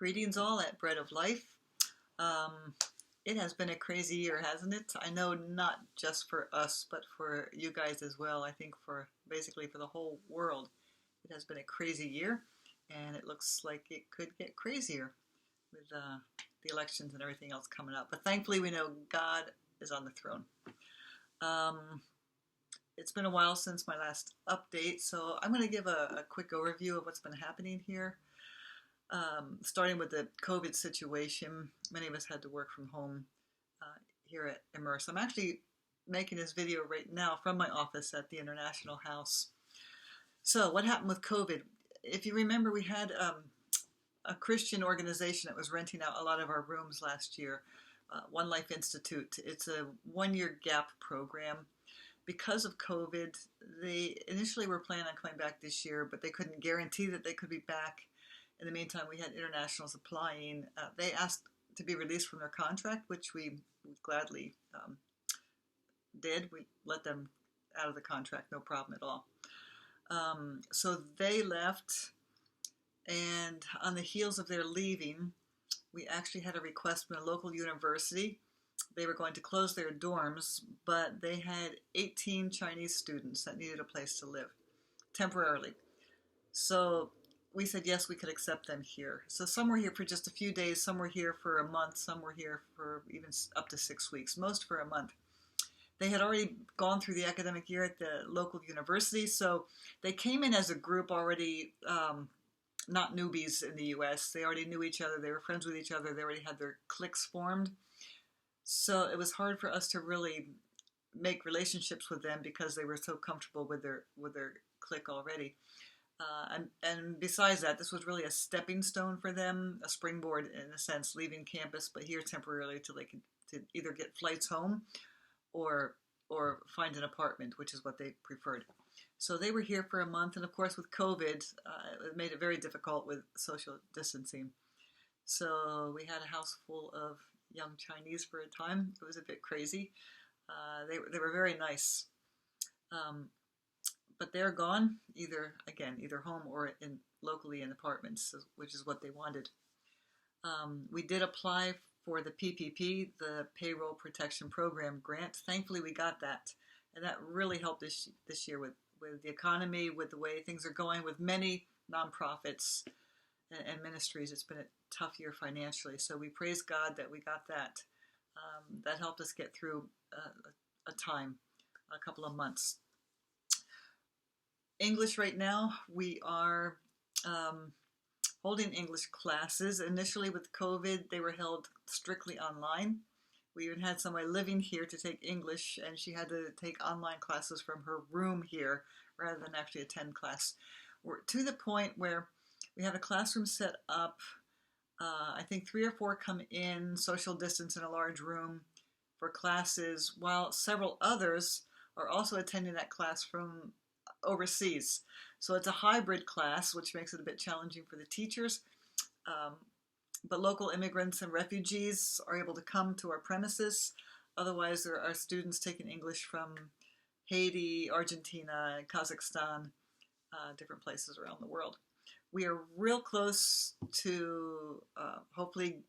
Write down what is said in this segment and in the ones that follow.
Greetings all at Bread of Life. Um, it has been a crazy year, hasn't it? I know not just for us, but for you guys as well. I think for basically for the whole world, it has been a crazy year, and it looks like it could get crazier with the elections and everything else coming up. But thankfully, we know God is on the throne. Um, it's been a while since my last update, so I'm going to give a quick overview of what's been happening here. Starting with the COVID situation, many of us had to work from home here at Immerse. I'm actually making this video right now from my office at the International House. So what happened with COVID? If you remember, we had a Christian organization that was renting out a lot of our rooms last year, One Life Institute. It's a one-year gap program. Because of COVID, they initially were planning on coming back this year, but they couldn't guarantee that they could be back. In the meantime, we had internationals applying. They asked to be released from their contract, which we gladly did. We let them out of the contract, no problem at all. So they left, and on the heels of their leaving, we actually had a request from a local university. They were going to close their dorms, but they had 18 Chinese students that needed a place to live temporarily. So we said yes, we could accept them here. So some were here for just a few days, some were here for a month, some were here for even up to 6 weeks, most for a month. They had already gone through the academic year at the local university, so they came in as a group already, not newbies in the US. They already knew each other, they were friends with each other, they already had their cliques formed. So it was hard for us to really make relationships with them because they were so comfortable with their clique already. And besides that, this was really a stepping stone for them, a springboard in a sense, leaving campus, but here temporarily till they could to either get flights home or find an apartment, which is what they preferred. So they were here for a month, and of course with COVID, it made it very difficult with social distancing. So we had a house full of young Chinese for a time. It was a bit crazy. They were very nice. But they're gone, either home or locally in apartments, which is what they wanted. We did apply for the PPP, the Payroll Protection Program grant. Thankfully, we got that, and that really helped this year with the economy, with the way things are going, with many nonprofits and ministries. It's been a tough year financially, so we praise God that we got that. That helped us get through a couple of months. English right now, we are holding English classes. Initially with COVID, they were held strictly online. We even had somebody living here to take English, and she had to take online classes from her room here rather than actually attend class. We're to the point where we have a classroom set up. I think 3 or 4 come in, social distance in a large room for classes, while several others are also attending that class from overseas. So it's a hybrid class, which makes it a bit challenging for the teachers. But local immigrants and refugees are able to come to our premises. Otherwise, there are students taking English from Haiti, Argentina, Kazakhstan, different places around the world. We are real close to hopefully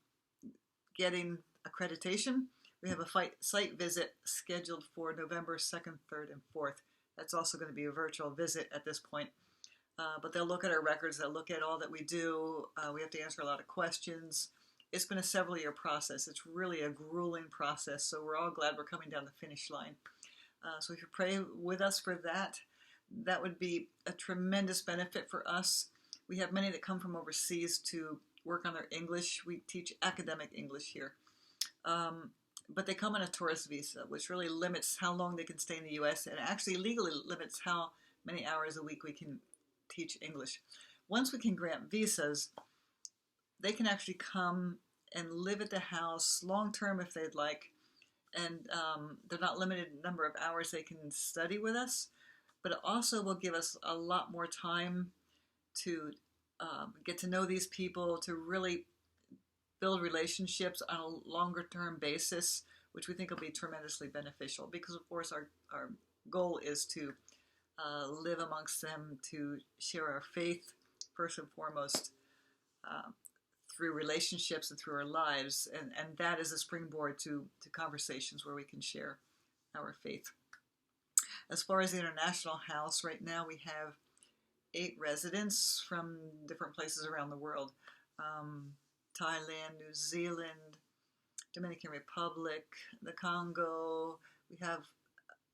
getting accreditation. We have a site visit scheduled for November 2nd, 3rd, and 4th. That's also going to be a virtual visit at this point. But they'll look at our records, they'll look at all that we do. We have to answer a lot of questions. It's been a several-year process. It's really a grueling process, so we're all glad we're coming down the finish line. So if you pray with us for that, that would be a tremendous benefit for us. We have many that come from overseas to work on their English. We teach academic English here. But they come on a tourist visa, which really limits how long they can stay in the U.S. and actually legally limits how many hours a week we can teach English. Once we can grant visas, they can actually come and live at the house long-term if they'd like, and they're not limited number of hours they can study with us, but it also will give us a lot more time to get to know these people, to really build relationships on a longer term basis, which we think will be tremendously beneficial because, of course, our goal is to live amongst them, to share our faith, first and foremost, through relationships and through our lives, and that is a springboard to conversations where we can share our faith. As far as the International House, right now we have 8 residents from different places around the world. Thailand, New Zealand, Dominican Republic, the Congo. We have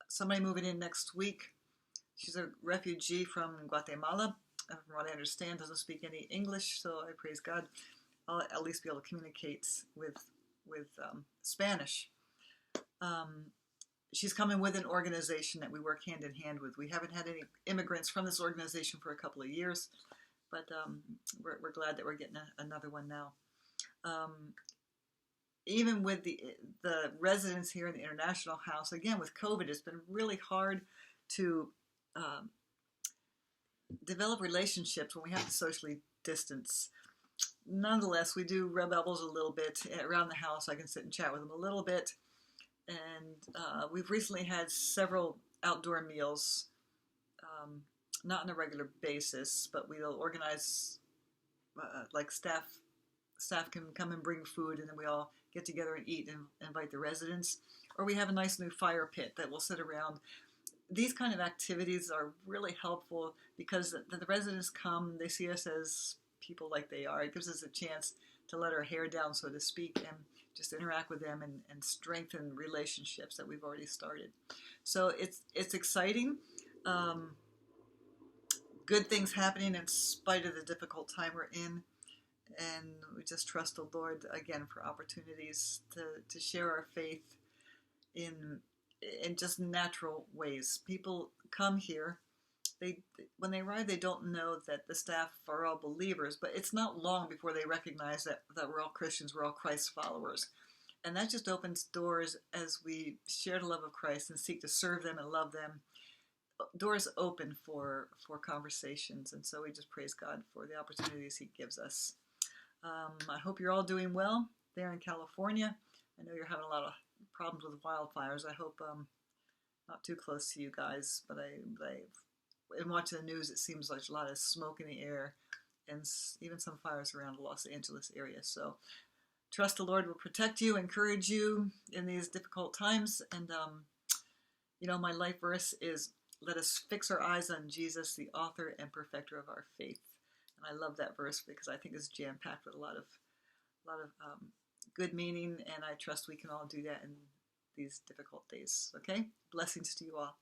somebody moving in next week. She's a refugee from Guatemala. From what I understand, doesn't speak any English, so I praise God. I'll at least be able to communicate with Spanish. She's coming with an organization that we work hand in hand with. We haven't had any immigrants from this organization for a couple of years, but we're glad that we're getting another one now. Even with the residents here in the International House, again with COVID, it's been really hard to develop relationships when we have to socially distance. Nonetheless, we do rub elbows a little bit around the house. I can sit and chat with them a little bit. And we've recently had several outdoor meals, not on a regular basis, but we'll organize, like staff can come and bring food, and then we all get together and eat and invite the residents. Or we have a nice new fire pit that we'll sit around. These kind of activities are really helpful because the residents come, they see us as people like they are. It gives us a chance to let our hair down, so to speak, and just interact with them and strengthen relationships that we've already started. So it's exciting. Good things happening in spite of the difficult time we're in. And we just trust the Lord, again, for opportunities to share our faith in just natural ways. People come here. When they arrive, they don't know that the staff are all believers, but it's not long before they recognize that we're all Christians, we're all Christ followers. And that just opens doors as we share the love of Christ and seek to serve them and love them. Doors open for conversations, and so we just praise God for the opportunities He gives us. I hope you're all doing well there in California. I know you're having a lot of problems with wildfires. I hope not too close to you guys, but in watching the news, it seems like a lot of smoke in the air and even some fires around the Los Angeles area. So trust the Lord will protect you, encourage you in these difficult times. And, my life verse is, let us fix our eyes on Jesus, the author and perfecter of our faith. And I love that verse because I think it's jam-packed with a lot of good meaning, and I trust we can all do that in these difficult days. Okay? Blessings to you all.